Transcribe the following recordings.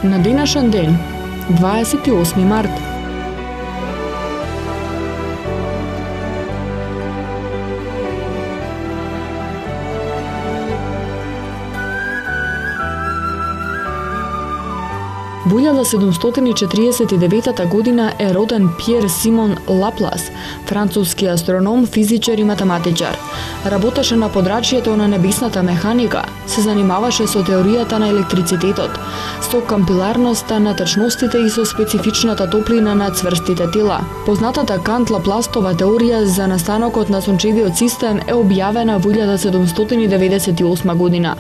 На денешен ден, 28 март. Во 1749 година е роден Пиер Симон Лаплас, француски астроном, физичар и математичар. Работеше на подрачјето на небесната механика, се занимаваше со теоријата на електрицитетот, со кампиларноста на течностите и со специфичната топлина на цврстите тела. Познатата Кант-Лапластова теорија за настанокот на сончевиот систем е објавена во 1798 година.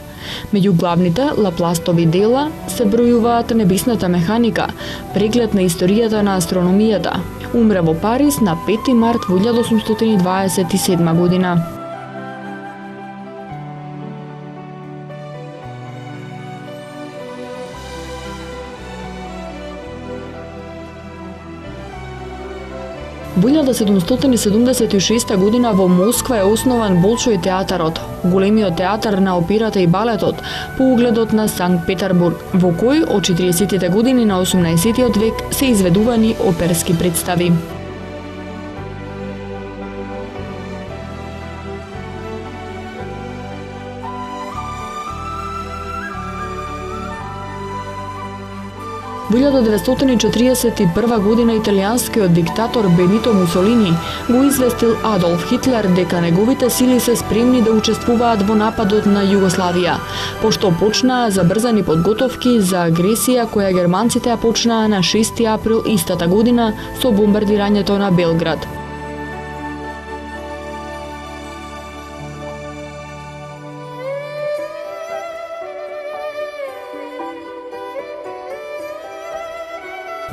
Меѓу главните Лапластови дела се бројуваат Небесната механика, преглед на историјата на астрономијата. Умре во Париз на 5 март во 1827 година. Во 1776 година во Москва е основан Болшој театарот, големиот театар на операта и балетот, по угледот на Санкт Петербург, во кој од 40-тите години на 18-тиот век се изведувани оперски представи. Во 1941 година италијанскиот диктатор Бенито Мусолини го известил Адолф Хитлер дека неговите сили се спремни да учествуваат во нападот на Југославија, пошто почнаа забрзани подготовки за агресија која германците ја почнаа на 6 април истата година со бомбардирањето на Белград.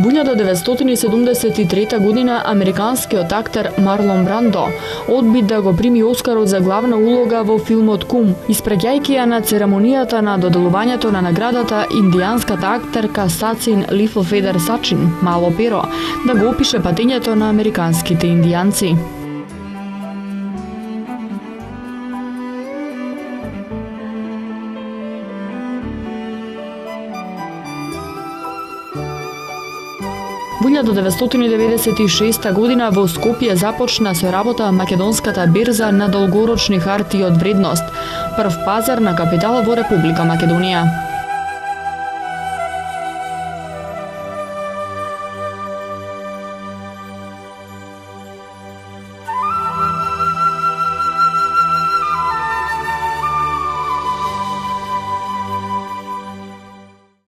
Во 1973 година американскиот актер Марлон Брандо одби да го прими Оскарот за главна улога во филмот Кум, испраќајќи ја на церемонијата на доделувањето на наградата индијанската актерка Сацин Лифлфедер Сачин, Мало перо, да го опише патењето на американските индијанци. Во 1996 година во Скопје започна со работа Македонската берза на долгорочни хартии од вредност, прв пазар на капитал во Република Македонија.